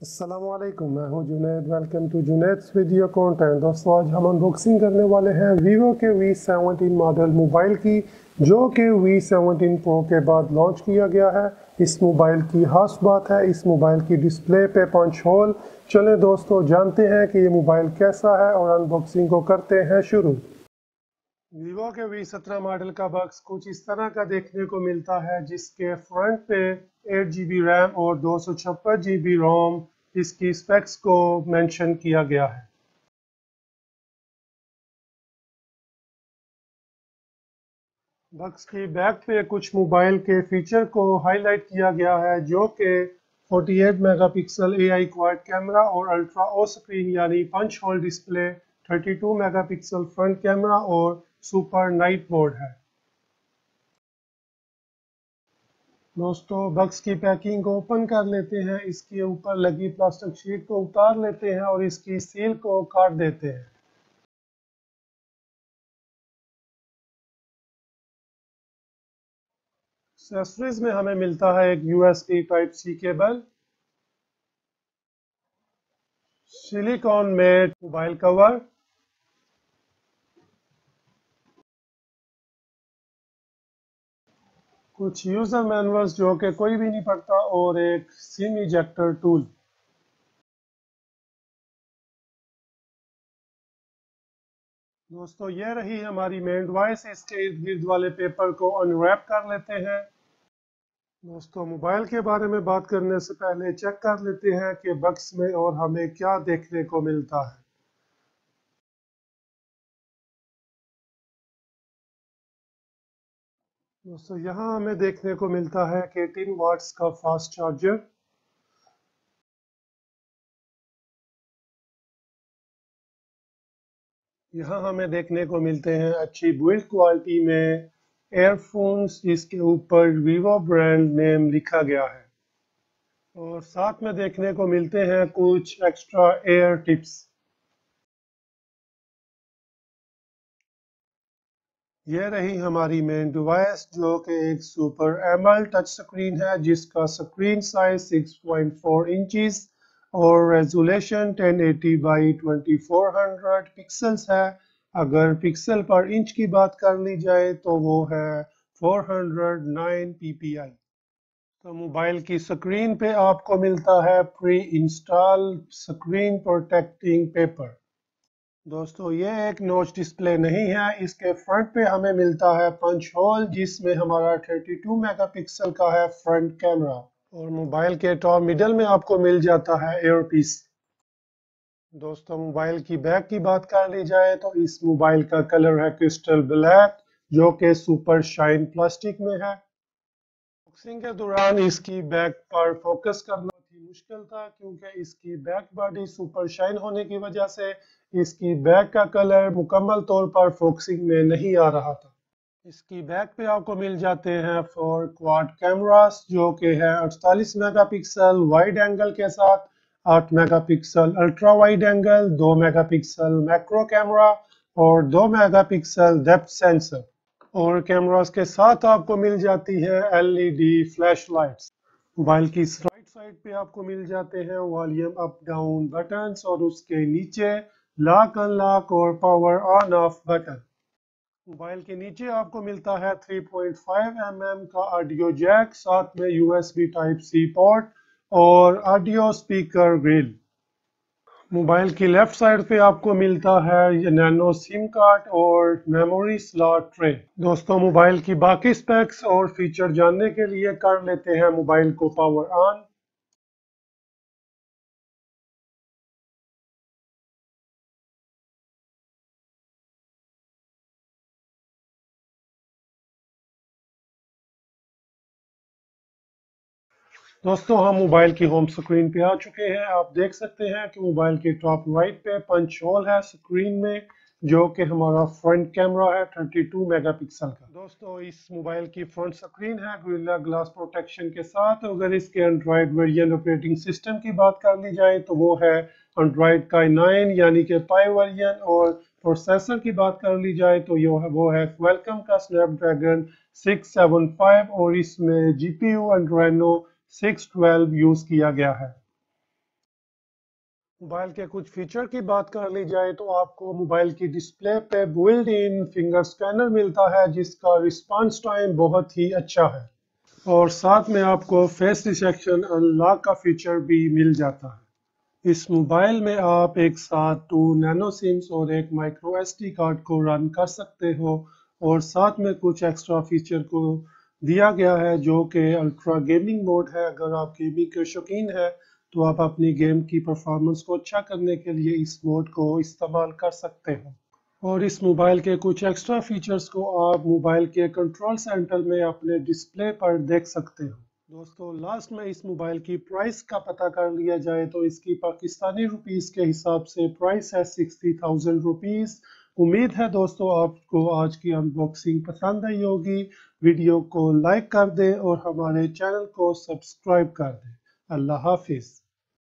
अस्सलामुअलैकुम, मैं हूं Junaid. Welcome to Junaid's video content. दोस्तों, आज हम अनबॉक्सिंग करने वाले हैं वीवो के V17 मॉडल मोबाइल की, जो कि V17 Pro के बाद लॉन्च किया गया है। इस मोबाइल की खास बात है इस मोबाइल की डिस्प्ले पे पंच होल। चलें दोस्तों, जानते हैं कि ये मोबाइल कैसा है और अनबॉक्सिंग को करते हैं शुरू। वीवो के V17 मॉडल का बॉक्स कुछ इस तरह का देखने को मिलता है, जिसके फ्रंट पे 8 GB रैम और 256 GB रोम इसकी स्पेक्स को मेंशन किया गया है। बॉक्स की बैक पे कुछ मोबाइल के फीचर को हाईलाइट किया गया है, जो कि 48 मेगापिक्सल AI क्वाड कैमरा और अल्ट्रा ओ स्क्रीन यानी punch hole display, 32 megapixel front camera और सुपर नाइट मोड है। दोस्तों, बॉक्स की पैकिंग को ओपन कर लेते हैं, इसके ऊपर लगी प्लास्टिक शीट को उतार लेते हैं और इसकी सील को काट देते हैं। एक्सेसरीज में हमें मिलता है एक USB type C cable, silicone made mobile cover, कुछ यूजर मैनुअल्स जो कि कोई भी नहीं पढ़ता और एक सिम इजेक्टर टूल। दोस्तों, ये रही हमारी मेन डिवाइस। इसके इर्द गिर्द वाले पेपर को अनरैप कर लेते हैं। दोस्तों, मोबाइल के बारे में बात करने से पहले चेक कर लेते हैं कि बॉक्स में और हमें क्या देखने को मिलता है। दोस्तों, यहाँ हमें देखने को मिलता है कि 10 वाट्स का फास्ट चार्जर। यहाँ हमें देखने को मिलते हैं अच्छी बिल्ड क्वालिटी में एयरफोन्स, जिसके ऊपर वीवो ब्रांड नेम लिखा गया है। और साथ में देखने को मिलते हैं कुछ एक्स्ट्रा एयर टिप्स। ये रही हमारी मेन डिवाइस, जो कि एक सुपर एमोलेड टच स्क्रीन है, जिसका स्क्रीन साइज 6.4 इंचेस और रेजोल्यूशन 1080 बाई 2400 पिक्सल्स है। अगर पिक्सल पर इंच की बात कर ली जाए तो वो है 409 ppi। तो मोबाइल की स्क्रीन पे आपको मिलता है pre install screen protecting paper. दोस्तों, ये एक नॉच डिस्प्ले नहीं है। इसके फ्रंट पे हमें मिलता है पंच होल, जिसमें हमारा 32 मेगापिक्सल का है फ्रंट कैमरा। और मोबाइल के टॉप मिडल में आपको मिल जाता है एयरपीस। दोस्तों, मोबाइल की बैक की बात कर ली जाए तो इस मोबाइल का कलर है क्रिस्टल ब्लैक, जो कि सुपर शाइन प्लास्टिक में है। बॉक्सिंग के दौरान इसकी बैक पर फोकस करना ही मुश्किल था, क्योंकि इसकी बैक बॉडी सुपर शाइन होने की वजह से इसकी बैक का कलर मुकम्मल तौर पर फोकसिंग में नहीं आ रहा था। इसकी बैक पे आपको मिल जाते हैं 4 क्वाड कैमरास, जो कि है 48 मेगापिक्सल वाइड एंगल के साथ, 8 megapixel ultra wide angle, 2 megapixel macro camera और 2 मेगापिक्सल डेप्थ सेंसर। और कैमरास के साथ आपको मिल जाती है LED फ्लैश लाइट्स। मोबाइल की राइट साइड पे आपको मिल जाते हैं वॉल्यूम अप डाउन बटन्स और उसके नीचे लॉक अनलॉक और power on off button. Mobile के नीचे आपको मिलता है 3.5 mm का ऑडियो जैक, साथ में USB टाइप सी पोर्ट और ऑडियो स्पीकर ग्रिल। मोबाइल की लेफ्ट साइड पे आपको मिलता है नैनो सिम कार्ड और मेमोरी स्लॉट ट्रे। दोस्तों, मोबाइल की बाकी स्पेक्स और फीचर जानने के लिए कर लेते हैं मोबाइल को पावर ऑन। दोस्तों, हम मोबाइल की होम स्क्रीन पे आ चुके हैं। आप देख सकते हैं कि मोबाइल के टॉप राइट पे पंच होल है स्क्रीन में, जो कि हमारा फ्रंट कैमरा है 32 मेगापिक्सल का। दोस्तों, इस मोबाइल की फ्रंट स्क्रीन है गोरिल्ला ग्लास प्रोटेक्शन के साथ। अगर इसके एंड्रॉयड वेरिएंट ऑपरेटिंग सिस्टम की बात कर ली जाए तो वो है एंड्रॉयड का 9 यानी कि पाई वेरिएंट। और प्रोसेसर की बात कर ली जाए तो वो है क्वालकॉम का स्नैपड्रैगन 675 और इसमें GPU एड्रेनो 612 यूज किया गया है। मोबाइल के कुछ फीचर की बात कर ली जाए तो आपको मोबाइल की डिस्प्ले पे बिल्ट इन फिंगर स्कैनर मिलता है जिसका रिस्पांस टाइम बहुत ही अच्छा है और साथ में आपको फेस डिटेक्शन अनलॉक का फीचर भी मिल जाता है। इस मोबाइल में आप एक साथ 2 नैनो सिम्स और एक माइक्रो एसडी कार्ड को रन कर सकते हो और साथ में कुछ एक्स्ट्रा फीचर को दिया गया है जो कि अल्ट्रा गेमिंग मोड है। अगर आप गेमिंग के शौकीन है तो आप अपनी गेम की परफॉर्मेंस को अच्छा करने के लिए इस मोड को इस्तेमाल कर सकते हो। और इस मोबाइल के कुछ एक्स्ट्रा फीचर्स को आप मोबाइल के कंट्रोल सेंटर में अपने डिस्प्ले पर देख सकते हो। दोस्तों लास्ट में इस मोबाइल की प्राइस का पता कर लिया जाए तो इसकी पाकिस्तानी रुपीस के हिसाब से प्राइस है 60,000 रुपीस। उम्मीद है दोस्तों आपको आज की अनबॉक्सिंग पसंद आई होगी। वीडियो को लाइक कर दें और हमारे चैनल को सब्सक्राइब कर दें। अल्लाह हाफिज।